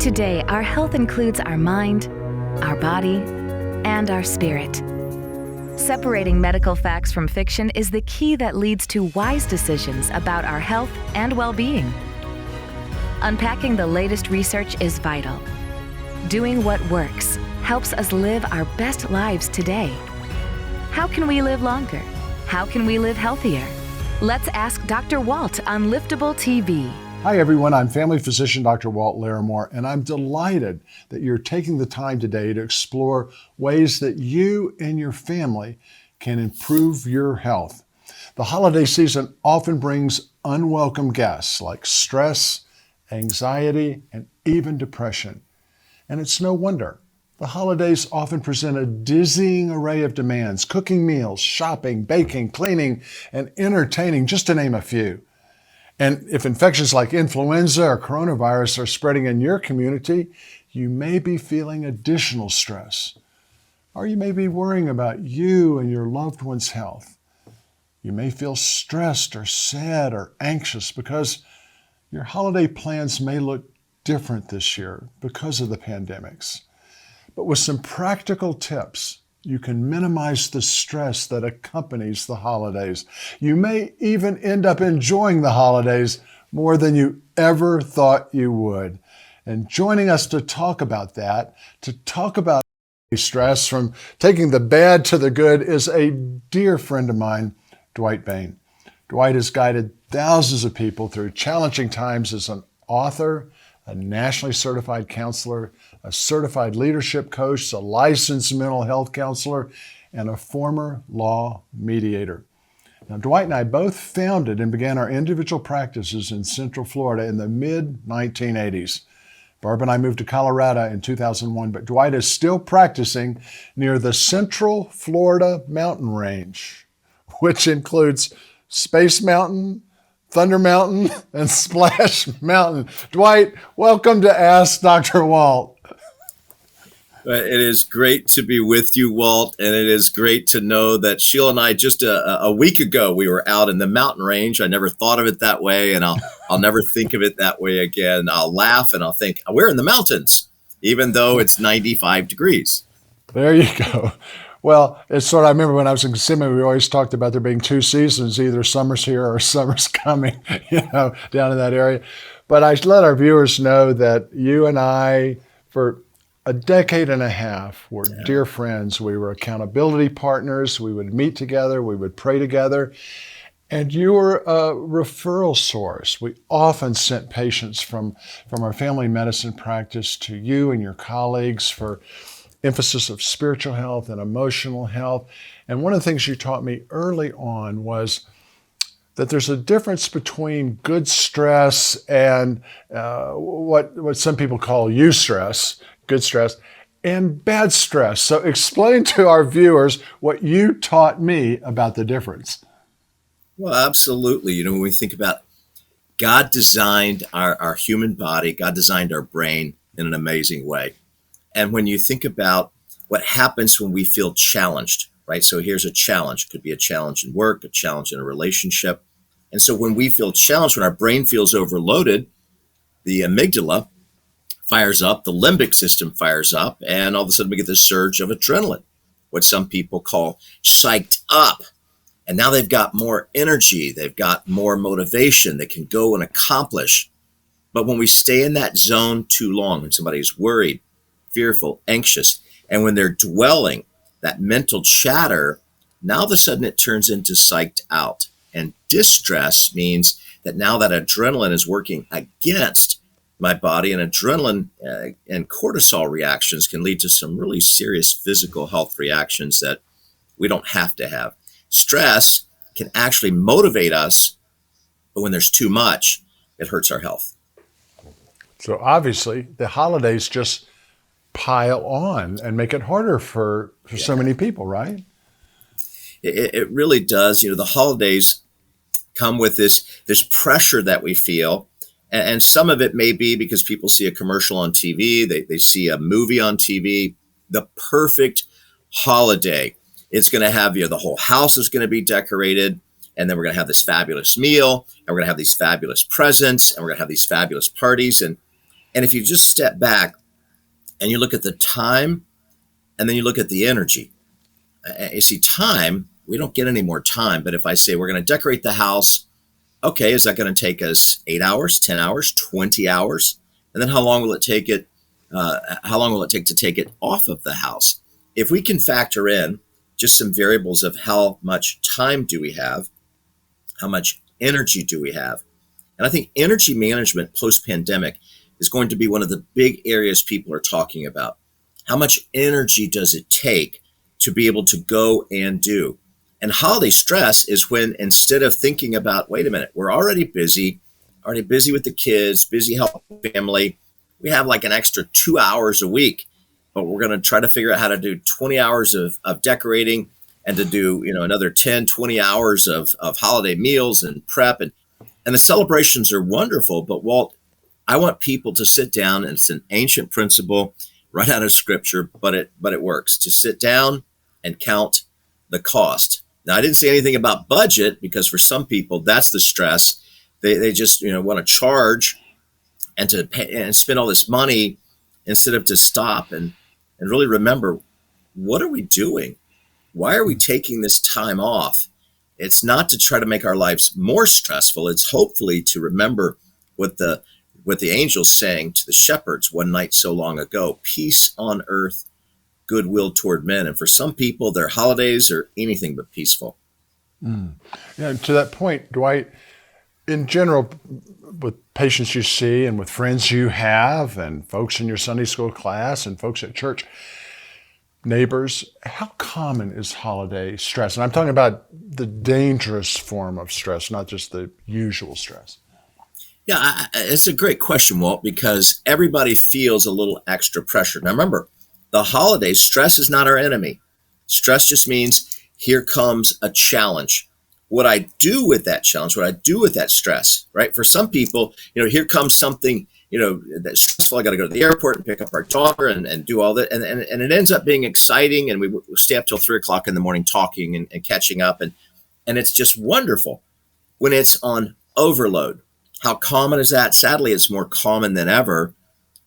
Today, our health includes our mind, our body, and our spirit. Separating medical facts from fiction is the key that leads to wise decisions about our health and well-being. Unpacking the latest research is vital. Doing what works helps us live our best lives today. How can we live longer? How can we live healthier? Let's ask Dr. Walt on Liftable TV. Hi everyone, I'm family physician Dr. Walt Larimore, and I'm delighted that you're taking the time today to explore ways that you and your family can improve your health. The holiday season often brings unwelcome guests like stress, anxiety, and even depression. And it's no wonder. The holidays often present a dizzying array of demands: cooking meals, shopping, baking, cleaning, and entertaining, just to name a few. And if infections like influenza or coronavirus are spreading in your community, you may be feeling additional stress. Or you may be worrying about you and your loved one's health. You may feel stressed or sad or anxious because your holiday plans may look different this year because of the pandemics. But with some practical tips, you can minimize the stress that accompanies the holidays. You may even end up enjoying the holidays more than you ever thought you would. And joining us to talk about that, to talk about stress, from taking the bad to the good, is a dear friend of mine, Dwight Bain. Dwight has guided thousands of people through challenging times as an author, a nationally certified counselor, a certified leadership coach, a licensed mental health counselor, and a former law mediator. Now, Dwight and I both founded and began our individual practices in Central Florida in the mid-1980s. Barb and I moved to Colorado in 2001, but Dwight is still practicing near the Central Florida mountain range, which includes Space Mountain, Thunder Mountain, and Splash Mountain. Dwight, welcome to Ask Dr. Walt. It is great to be with you, Walt, and it is great to know that Sheila and I just a week ago, we were out in the mountain range. I never thought of it that way, and I'll never think of it that way again. I'll laugh and I'll think, we're in the mountains, even though it's 95 degrees. There you go. Well, it's sort of, I remember when I was in Kissimmee, we always talked about there being two seasons, either summer's here or summer's coming, down in that area. But I let our viewers know that you and I, for a decade and a half, were dear friends. We were accountability partners. We would meet together. We would pray together. And you were a referral source. We often sent patients from our family medicine practice to you and your colleagues for emphasis of spiritual health and emotional health. And one of the things you taught me early on was that there's a difference between good stress and what some people call eustress, good stress, and bad stress. So explain to our viewers what you taught me about the difference. Well, absolutely. When we think about God designed our human body, God designed our brain in an amazing way. And when you think about what happens when we feel challenged, right? So here's a challenge. It could be a challenge in work, a challenge in a relationship. And so when we feel challenged, when our brain feels overloaded, the amygdala fires up, the limbic system fires up, and all of a sudden we get this surge of adrenaline, what some people call psyched up. And now they've got more energy. They've got more motivation. They can go and accomplish. But when we stay in that zone too long, when somebody's worried, fearful, anxious, and when they're dwelling, that mental chatter, now all of a sudden it turns into psyched out. And distress means that now that adrenaline is working against my body, and adrenaline and cortisol reactions can lead to some really serious physical health reactions that we don't have to have. Stress can actually motivate us, but when there's too much, it hurts our health. So obviously the holidays just pile on and make it harder for so many people, right? It really does. The holidays come with this pressure that we feel. And some of it may be because people see a commercial on TV, they see a movie on TV, the perfect holiday. It's going to have, the whole house is going to be decorated, and then we're going to have this fabulous meal, and we're going to have these fabulous presents, and we're going to have these fabulous parties. And And if you just step back and you look at the time and then you look at the energy, you see time, we don't get any more time. But if I say we're going to decorate the house, okay, is that going to take us 8 hours, 10 hours, 20 hours? And then how long will it take it? How long will it take to take it off of the house? If we can factor in just some variables of how much time do we have, how much energy do we have? And I think energy management post-pandemic is going to be one of the big areas people are talking about. How much energy does it take to be able to go and do? And holiday stress is when, instead of thinking about, wait a minute, we're already busy with the kids, busy helping family. We have like an extra 2 hours a week, but we're going to try to figure out how to do 20 hours of decorating and to do, another 10, 20 hours of holiday meals and prep. And the celebrations are wonderful, but Walt, I want people to sit down, and it's an ancient principle right out of scripture, but it works, to sit down and count the cost. Now, I didn't say anything about budget, because for some people that's the stress. They just want to charge and to pay and spend all this money instead of to stop and really remember, what are we doing? Why are we taking this time off? It's not to try to make our lives more stressful. It's hopefully to remember what the angels sang to the shepherds one night so long ago: peace on earth, goodwill toward men. And for some people, their holidays are anything but peaceful. Yeah, to that point, Dwight, in general, with patients you see and with friends you have and folks in your Sunday school class and folks at church, neighbors, how common is holiday stress? And I'm talking about the dangerous form of stress, not just the usual stress. Yeah, it's a great question, Walt, because everybody feels a little extra pressure. Now, remember, the holidays, stress is not our enemy. Stress just means here comes a challenge. What I do with that challenge, what I do with that stress, right? For some people, here comes something, that's stressful. I got to go to the airport and pick up our daughter and do all that. And it ends up being exciting. And we stay up till 3:00 in the morning talking and catching up. And it's just wonderful. When it's on overload, how common is that? Sadly, it's more common than ever.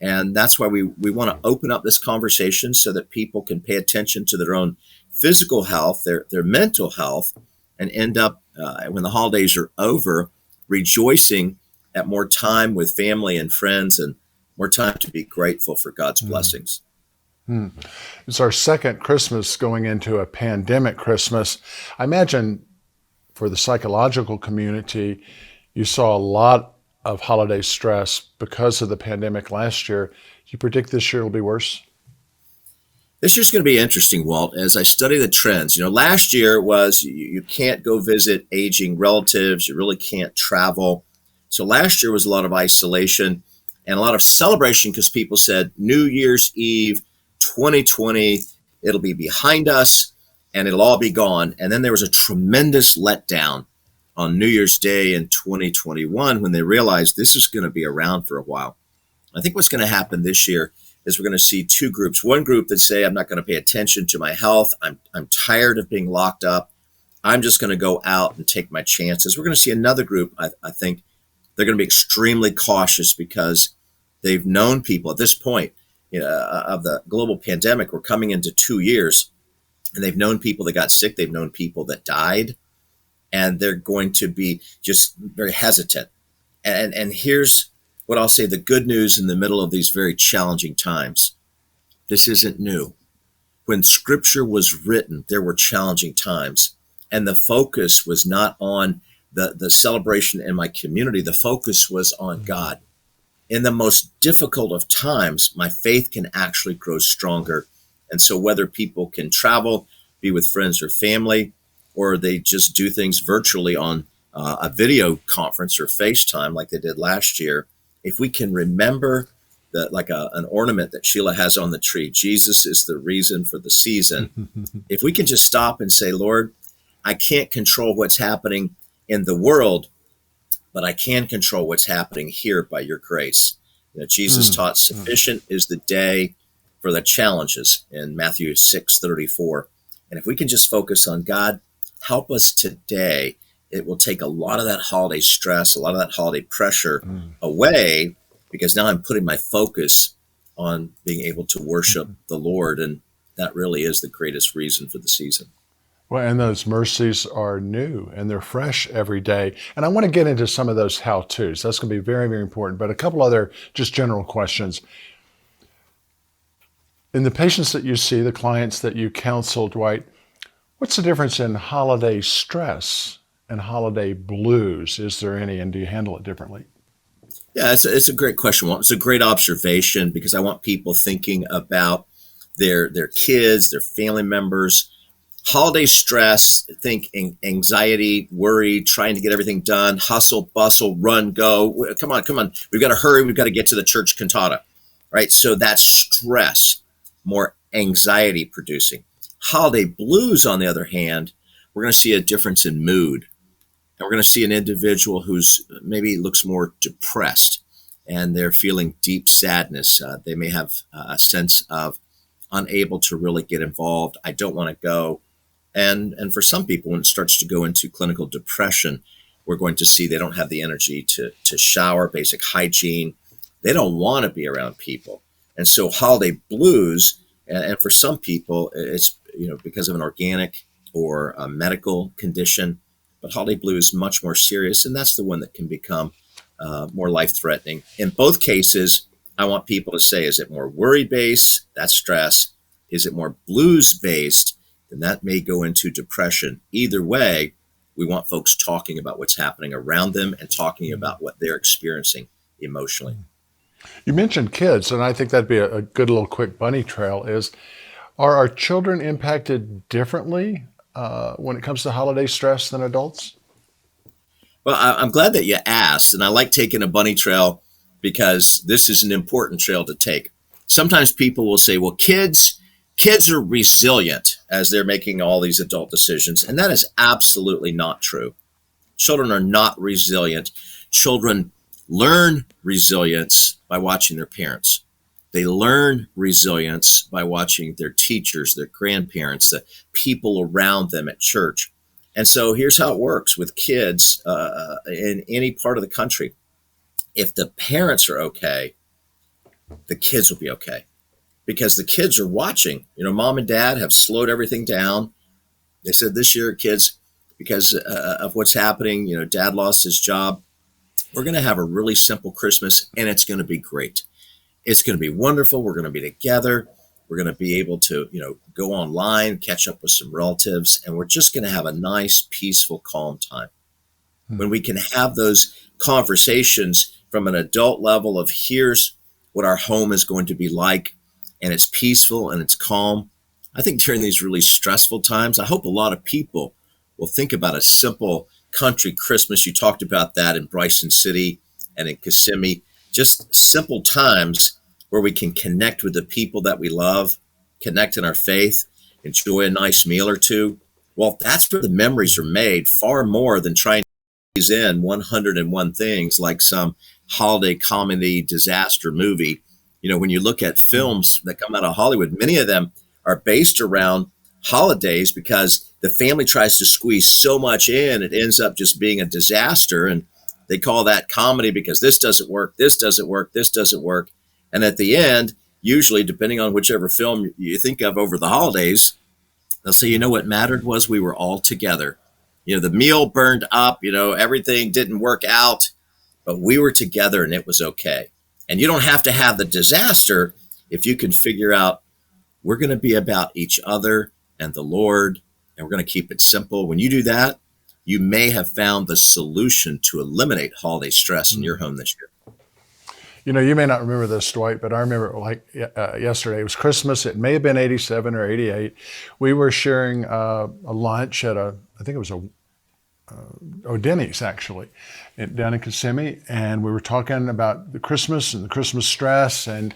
And that's why we want to open up this conversation so that people can pay attention to their own physical health, their mental health, and end up, when the holidays are over, rejoicing at more time with family and friends and more time to be grateful for God's blessings. It's our second Christmas going into a pandemic Christmas. I imagine for the psychological community, you saw a lot of holiday stress because of the pandemic last year. Do you predict this year will be worse? This year's going to be interesting, Walt, as I study the trends. Last year was you can't go visit aging relatives. You really can't travel. So last year was a lot of isolation and a lot of celebration, because people said New Year's Eve 2020, it'll be behind us and it'll all be gone. And then there was a tremendous letdown on New Year's Day in 2021 when they realized this is going to be around for a while. I think what's going to happen this year is we're going to see two groups. One group that say, I'm not going to pay attention to my health. I'm tired of being locked up. I'm just going to go out and take my chances. We're going to see another group. I think they're going to be extremely cautious because they've known people at this point of the global pandemic. We're coming into 2 years, and they've known people that got sick. They've known people that died, and they're going to be just very hesitant. And here's what I'll say, the good news in the middle of these very challenging times. This isn't new. When scripture was written, there were challenging times, and the focus was not on the celebration in my community. The focus was on God. In the most difficult of times, my faith can actually grow stronger. And so whether people can travel, be with friends or family, or they just do things virtually on a video conference or FaceTime like they did last year, if we can remember that, like an ornament that Sheila has on the tree, Jesus is the reason for the season. If we can just stop and say, Lord, I can't control what's happening in the world, but I can control what's happening here by your grace. Jesus taught sufficient is the day for the challenges in Matthew 6:34. And if we can just focus on God, help us today, it will take a lot of that holiday stress, a lot of that holiday pressure away, because now I'm putting my focus on being able to worship the Lord. And that really is the greatest reason for the season. Well, and those mercies are new and they're fresh every day. And I want to get into some of those how-tos. That's going to be very, very important. But a couple other just general questions. In the patients that you see, the clients that you counsel, Dwight, what's the difference in holiday stress and holiday blues? Is there any, and do you handle it differently? Yeah, it's a great question. Well, it's a great observation because I want people thinking about their kids, their family members. Holiday stress, think anxiety, worry, trying to get everything done, hustle, bustle, run, go. Come on. We've got to hurry. We've got to get to the church cantata, right? So that's stress, more anxiety producing. Holiday blues, on the other hand, we're going to see a difference in mood. And we're going to see an individual who's maybe looks more depressed and they're feeling deep sadness. They may have a sense of unable to really get involved. I don't want to go. And for some people, when it starts to go into clinical depression, we're going to see they don't have the energy to shower, basic hygiene. They don't want to be around people. And so holiday blues, and for some people, it's because of an organic or a medical condition. But holiday blue is much more serious, and that's the one that can become more life-threatening. In both cases, I want people to say, is it more worry-based? That's stress. Is it more blues-based? Then that may go into depression. Either way, we want folks talking about what's happening around them and talking about what they're experiencing emotionally. You mentioned kids, and I think that'd be a good little quick bunny trail are our children impacted differently when it comes to holiday stress than adults? Well, I'm glad that you asked, and I like taking a bunny trail because this is an important trail to take. Sometimes people will say, well, kids are resilient as they're making all these adult decisions, and that is absolutely not true. Children are not resilient. Children learn resilience by watching their parents. They learn resilience by watching their teachers, their grandparents, the people around them at church. And so here's how it works with kids in any part of the country. If the parents are okay, the kids will be okay because the kids are watching. Mom and dad have slowed everything down. They said this year, kids, because of what's happening, dad lost his job. We're going to have a really simple Christmas and it's going to be great. It's going to be wonderful. We're going to be together. We're going to be able to, go online, catch up with some relatives, and we're just going to have a nice, peaceful, calm time. When we can have those conversations from an adult level of here's what our home is going to be like, and it's peaceful and it's calm. I think during these really stressful times, I hope a lot of people will think about a simple country Christmas. You talked about that in Bryson City and in Kissimmee. Just simple times where we can connect with the people that we love, connect in our faith, enjoy a nice meal or two. Well, that's where the memories are made far more than trying to squeeze in 101 things like some holiday comedy disaster movie. When you look at films that come out of Hollywood, many of them are based around holidays because the family tries to squeeze so much in, it ends up just being a disaster. And they call that comedy because this doesn't work, this doesn't work, this doesn't work. And at the end, usually, depending on whichever film you think of over the holidays, they'll say, what mattered was we were all together. The meal burned up, everything didn't work out, but we were together and it was okay. And you don't have to have the disaster if you can figure out we're going to be about each other and the Lord, and we're going to keep it simple. When you do that, you may have found the solution to eliminate holiday stress in your home this year. You may not remember this, Dwight, but I remember yesterday. It was Christmas. It may have been 87 or 88. We were sharing a lunch at I think it was Denny's actually, down in Kissimmee, and we were talking about the Christmas and the Christmas stress. And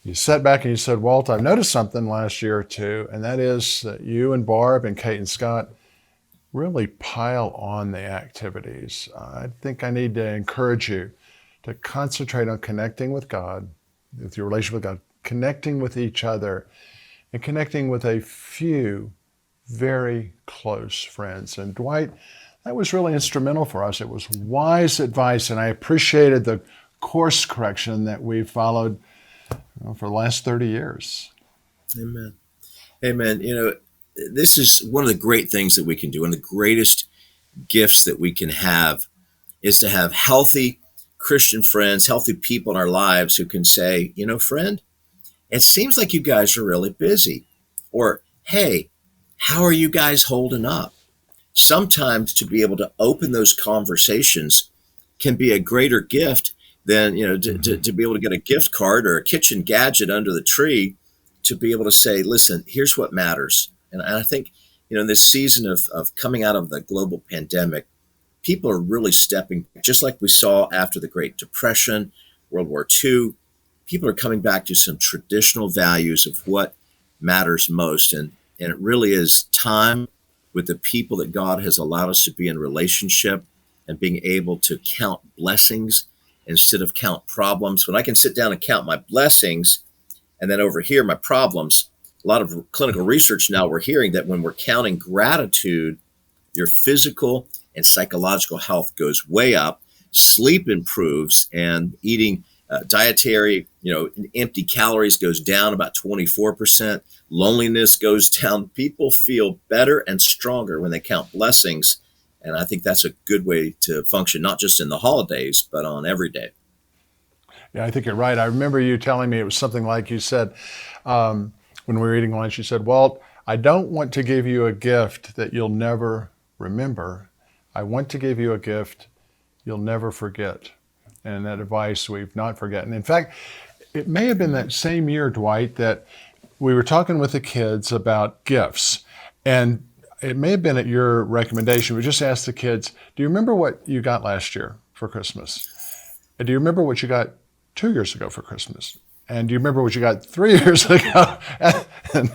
you sat back and you said, Walt, I've noticed something last year or two, and that is that you and Barb and Kate and Scott really pile on the activities. I think I need to encourage you to concentrate on connecting with God, with your relationship with God, connecting with each other, and connecting with a few very close friends. And Dwight, that was really instrumental for us. It was wise advice, and I appreciated the course correction that we've followed for the last 30 years. Amen. Amen. This is one of the great things that we can do. One of the greatest gifts that we can have is to have healthy Christian friends, healthy people in our lives who can say, friend, it seems like you guys are really busy. Or, hey, how are you guys holding up? Sometimes to be able to open those conversations can be a greater gift than, to be able to get a gift card or a kitchen gadget under the tree, to be able to say, listen, here's what matters. And I think, in this season of coming out of the global pandemic, people are really stepping, just like we saw after the Great Depression, World War II, people are coming back to some traditional values of what matters most. And it really is time with the people that God has allowed us to be in relationship and being able to count blessings instead of count problems. When I can sit down and count my blessings and then over here my problems, a lot of clinical research now we're hearing that when we're counting gratitude, your physical and psychological health goes way up, sleep improves, and eating dietary, empty calories goes down about 24%. Loneliness goes down. People feel better and stronger when they count blessings. And I think that's a good way to function, not just in the holidays, but on every day. Yeah, I think you're right. I remember you telling me it was something like you said, when we were eating lunch, you said, Walt, I don't want to give you a gift that you'll never remember. I want to give you a gift you'll never forget. And that advice we've not forgotten. In fact, it may have been that same year, Dwight, that we were talking with the kids about gifts. And it may have been at your recommendation. We just asked the kids, do you remember what you got last year for Christmas? And do you remember what you got 2 years ago for Christmas? And do you remember what you got 3 years ago? And,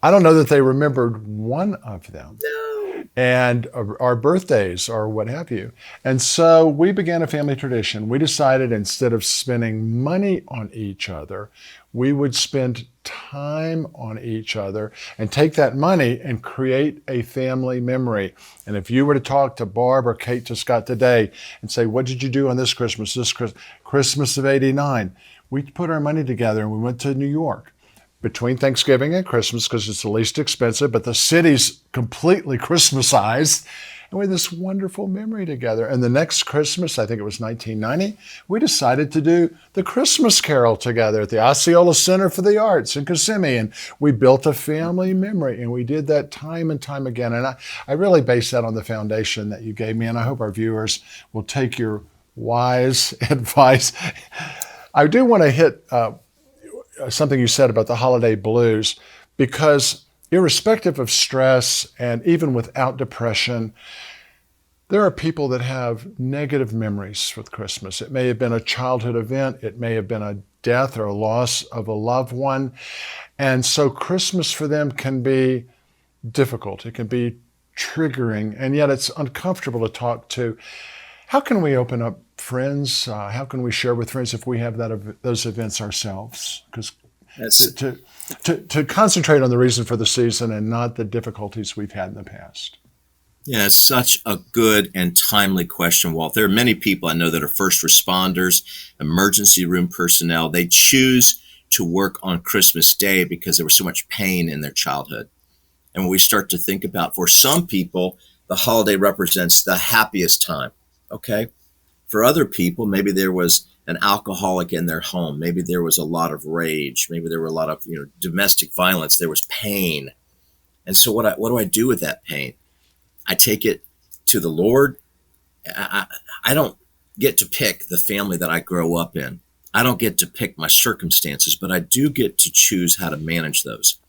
I don't know that they remembered one of them. And our birthdays or what have you. And so we began a family tradition. We decided instead of spending money on each other, we would spend time on each other and take that money and create a family memory. And if you were to talk to Barb or Kate to Scott today and say, what did you do on this Christmas of '89? We put our money together and we went to New York. Between Thanksgiving and Christmas, because it's the least expensive, but the city's completely Christmasized. And we had this wonderful memory together. And the next Christmas, I think it was 1990, we decided to do the Christmas Carol together at the Osceola Center for the Arts in Kissimmee. And we built a family memory, and we did that time and time again. And I really base that on the foundation that you gave me, and I hope our viewers will take your wise advice. I do want to hit something you said about the holiday blues, because irrespective of stress and even without depression, there are people that have negative memories with Christmas. It may have been a childhood event. It may have been a death or a loss of a loved one. And so Christmas for them can be difficult. It can be triggering, and yet it's uncomfortable to talk to. How can we open up friends? How can we share with friends if we have those events ourselves? Because to concentrate on the reason for the season and not the difficulties we've had in the past. Yeah, it's such a good and timely question, Walt. There are many people I know that are first responders, emergency room personnel. They choose to work on Christmas Day because there was so much pain in their childhood. And when we start to think about, for some people, the holiday represents the happiest time. Okay. For other people, maybe there was an alcoholic in their home. Maybe there was a lot of rage. Maybe there were a lot of domestic violence. There was pain. And so what do I do with that pain? I take it to the Lord. I don't get to pick the family that I grow up in. I don't get to pick my circumstances, but I do get to choose how to manage those.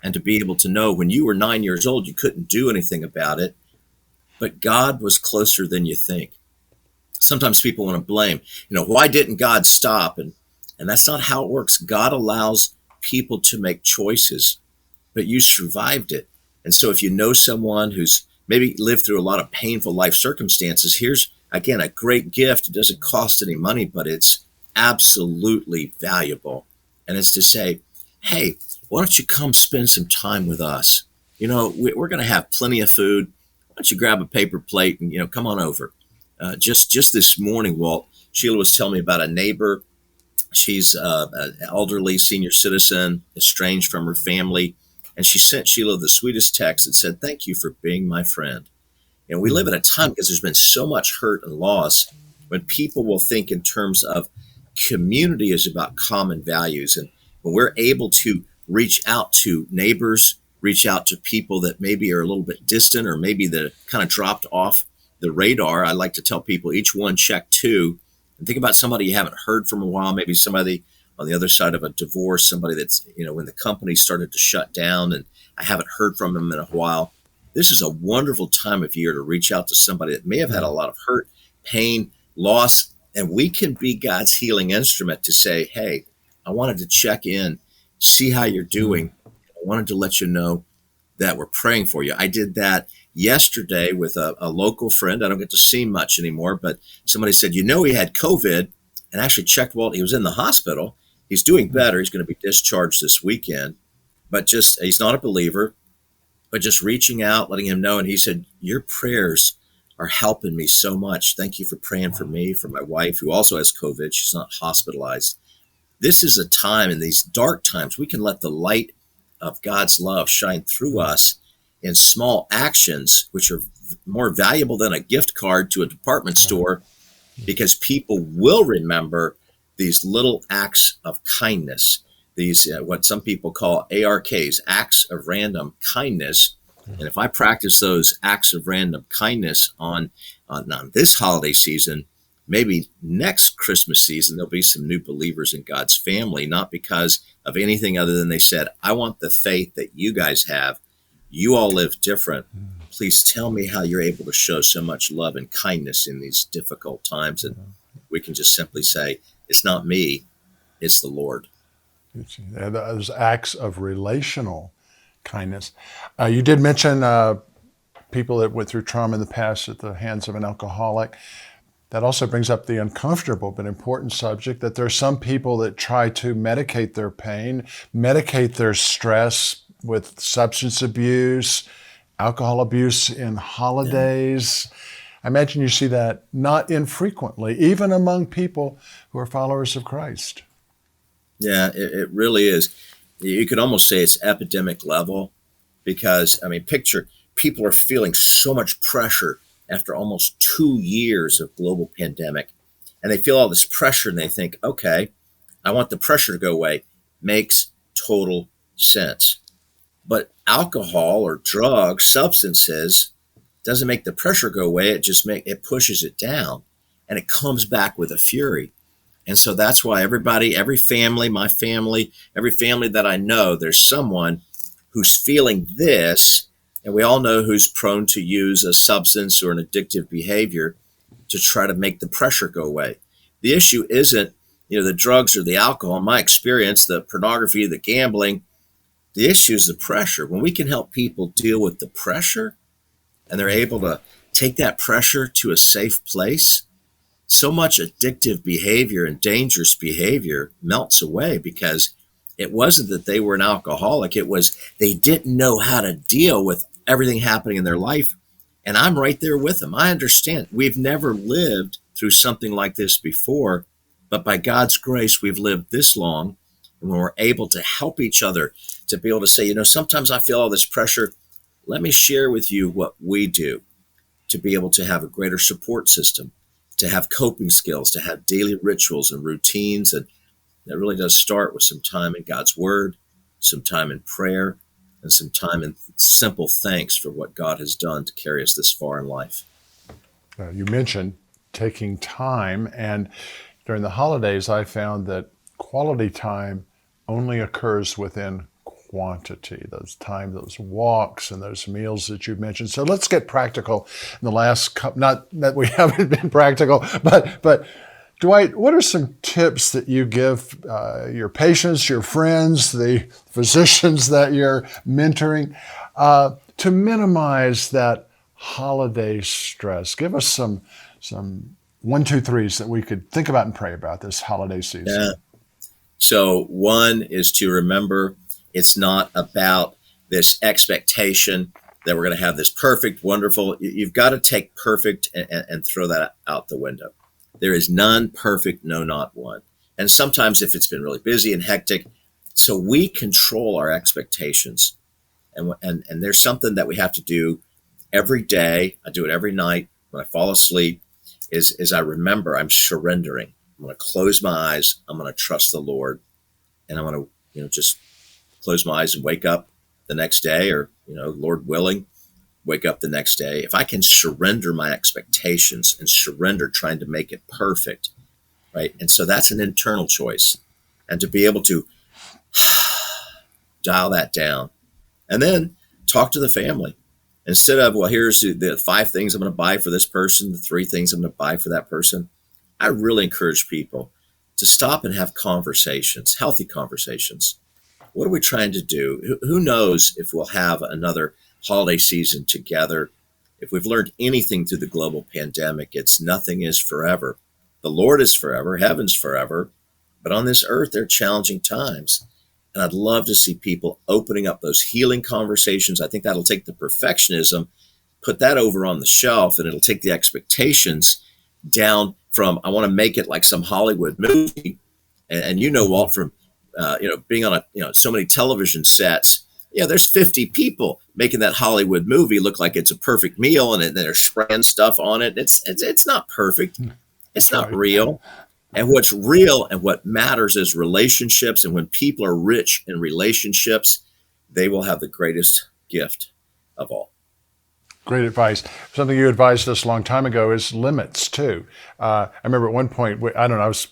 And to be able to know when you were 9 years old, you couldn't do anything about it, but God was closer than you think. Sometimes people want to blame, why didn't God stop? And that's not how it works. God allows people to make choices, but you survived it. And so if you know someone who's maybe lived through a lot of painful life circumstances, here's, again, a great gift. It doesn't cost any money, but it's absolutely valuable. And it's to say, hey, why don't you come spend some time with us? We're going to have plenty of food. Why don't you grab a paper plate and, come on over? Just this morning, Walt, Sheila was telling me about a neighbor. She's an elderly senior citizen, estranged from her family, and she sent Sheila the sweetest text that said, "Thank you for being my friend." And we live Mm, in a time because there's been so much hurt and loss when people will think in terms of community is about common values. And when we're able to reach out to neighbors, reach out to people that maybe are a little bit distant or maybe that kind of dropped off the radar, I like to tell people each one check two and think about somebody you haven't heard from a while, maybe somebody on the other side of a divorce, somebody that's, when the company started to shut down and I haven't heard from them in a while. This is a wonderful time of year to reach out to somebody that may have had a lot of hurt, pain, loss, and we can be God's healing instrument to say, "Hey, I wanted to check in, see how you're mm, doing. I wanted to let you know that we're praying for you." I did that yesterday with a local friend. I don't get to see him much anymore, but somebody said, he had COVID, and actually checked Walt. He was in the hospital. He's doing mm. better. He's going to be discharged this weekend, but he's not a believer, but just reaching out, letting him know. And he said, "Your prayers are helping me so much. Thank you for praying for Wow. me, for my wife, who also has COVID. She's not hospitalized." This is a time in these dark times, we can let the light of God's love shine through Mm, us in small actions, which are more valuable than a gift card to a department yeah, store, because people will remember these little acts of kindness, these what some people call ARKs, acts of random kindness. yeah, And if I practice those acts of random kindness on this holiday season, maybe next Christmas season, there'll be some new believers in God's family, not because of anything other than they said, "I want the faith that you guys have. You all live different. mm, Please tell me how you're able to show so much love and kindness in these difficult times." And yeah. we can just simply say, "It's not me, it's the Lord." Those acts of relational kindness. You did mention people that went through trauma in the past at the hands of an alcoholic. That also brings up the uncomfortable but important subject that there are some people that try to medicate their pain, medicate their stress with substance abuse, alcohol abuse in Yeah. holidays. I imagine you see that not infrequently, even among people who are followers of Christ. Yeah, it really is. You could almost say it's epidemic level because, I mean, picture people are feeling so much pressure after almost 2 years of global pandemic. And they feel all this pressure and they think, okay, I want the pressure to go away. Makes total sense. But alcohol or drugs, substances, doesn't make the pressure go away. It pushes it down, and it comes back with a fury. And so that's why every family, my family, every family that I know, there's someone who's feeling this, and we all know who's prone to use a substance or an addictive behavior to try to make the pressure go away. The issue isn't, the drugs or the alcohol. In my experience, the pornography, the gambling, the issue is the pressure. When we can help people deal with the pressure and they're able to take that pressure to a safe place, so much addictive behavior and dangerous behavior melts away, because it wasn't that they were an alcoholic. It was they didn't know how to deal with everything happening in their life. And I'm right there with them. I understand. We've never lived through something like this before, but by God's grace, we've lived this long. And when we're able to help each other, to be able to say, sometimes I feel all this pressure. Let me share with you what we do to be able to have a greater support system, to have coping skills, to have daily rituals and routines. And that really does start with some time in God's Word, some time in prayer, and some time in simple thanks for what God has done to carry us this far in life. You mentioned taking time, and during the holidays, I found that quality time only occurs within quantity. Those walks, and those meals that you mentioned. So let's get practical. In the last couple, not that we haven't been practical, but Dwight, what are some tips that you give your patients, your friends, the physicians that you're mentoring, to minimize that holiday stress? Give us some one, two, threes that we could think about and pray about this holiday season. Yeah. So one is to remember it's not about this expectation that we're going to have this perfect, wonderful. You've got to take perfect and throw that out the window. There is none perfect, no, not one. And sometimes if it's been really busy and hectic, so we control our expectations. And there's something that we have to do every day. I do it every night when I fall asleep, is I remember I'm surrendering. I'm going to close my eyes. I'm going to trust the Lord. And I'm going to, just close my eyes and wake up the next day, or, Lord willing, wake up the next day. If I can surrender my expectations and surrender trying to make it perfect, right? And so that's an internal choice. And to be able to dial that down and then talk to the family instead of, well, here's the 5 things I'm going to buy for this person, the 3 things I'm going to buy for that person. I really encourage people to stop and have conversations, healthy conversations. What are we trying to do? Who knows if we'll have another holiday season together? If we've learned anything through the global pandemic, it's nothing is forever. The Lord is forever, heaven's forever, but on this earth, there are challenging times. And I'd love to see people opening up those healing conversations. I think that'll take the perfectionism, put that over on the shelf, and it'll take the expectations down from, I want to make it like some Hollywood movie. And Walt, from being on so many television sets, there's 50 people making that Hollywood movie look like it's a perfect meal, and they're spraying stuff on it. It's not perfect. It's not real. And what's real and what matters is relationships. And when people are rich in relationships, they will have the greatest gift of all. Great advice. Something you advised us a long time ago is limits too. I remember at one point, I was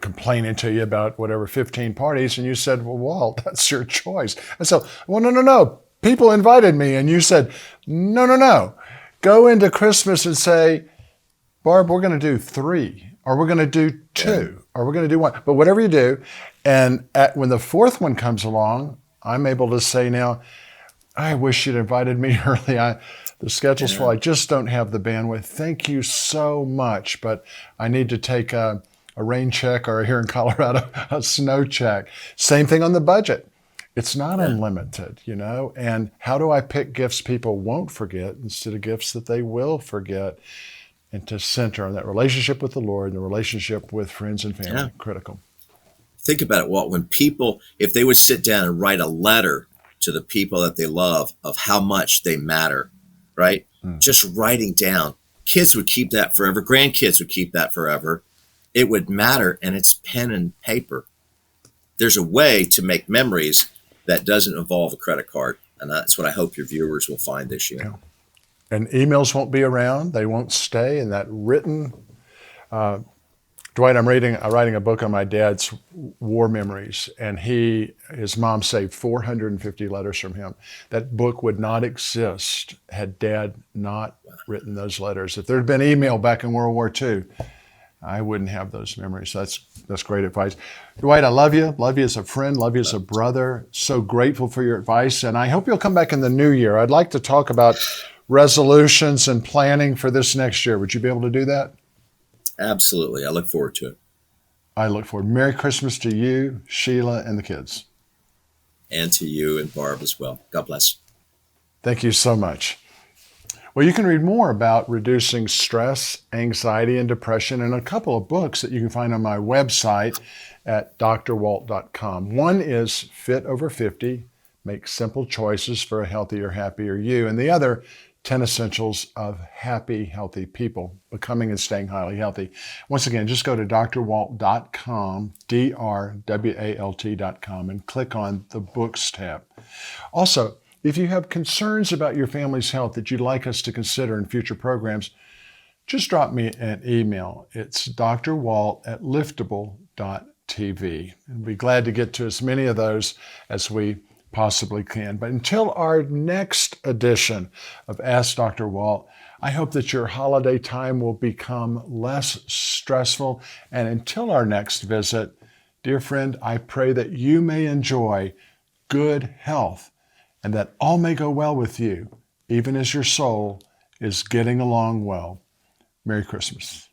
complaining to you about 15 parties, and you said, well, Walt, that's your choice. I said, well, no. People invited me, and you said, no. Go into Christmas and say, Barb, we're going to do 3, or we're going to do 2, or we're going to do 1. But whatever you do, and when the 4th one comes along, I'm able to say now, I wish you'd invited me early. The schedule's full. I just don't have the bandwidth. Thank you so much, but I need to take a rain check, or here in Colorado, a snow check. Same thing on the budget. It's not unlimited, and how do I pick gifts people won't forget instead of gifts that they will forget, and to center on that relationship with the Lord and the relationship with friends and family. Critical. Think about it, Walt. When people, if they would sit down and write a letter to the people that they love of how much they matter, right? Just writing down. Kids would keep that forever. Grandkids would keep that forever. It would matter, and it's pen and paper. There's a way to make memories that doesn't involve a credit card, and that's what I hope your viewers will find this year. Yeah. And emails won't be around. They won't stay. And that written, Dwight, I'm writing a book on my dad's war memories, and his mom saved 450 letters from him. That book would not exist had Dad not written those letters. If there had been email back in World War II, I wouldn't have those memories. So that's great advice. Dwight, I love you. Love you as a friend. Love you as a brother. So grateful for your advice. And I hope you'll come back in the new year. I'd like to talk about resolutions and planning for this next year. Would you be able to do that? Absolutely. I look forward to it. I look forward. Merry Christmas to you, Sheila, and the kids. And to you and Barb as well. God bless. Thank you so much. Well, you can read more about reducing stress, anxiety, and depression in a couple of books that you can find on my website at drwalt.com. One is Fit Over 50, Make Simple Choices for a Healthier, Happier You. And the other, 10 Essentials of Happy, Healthy People, Becoming and Staying Highly Healthy. Once again, just go to drwalt.com, drwalt.com, and click on the Books tab. Also, if you have concerns about your family's health that you'd like us to consider in future programs, just drop me an email. It's drwalt@liftable.tv. And we'll be glad to get to as many of those as we possibly can. But until our next edition of Ask Dr. Walt, I hope that your holiday time will become less stressful. And until our next visit, dear friend, I pray that you may enjoy good health and that all may go well with you, even as your soul is getting along well. Merry Christmas.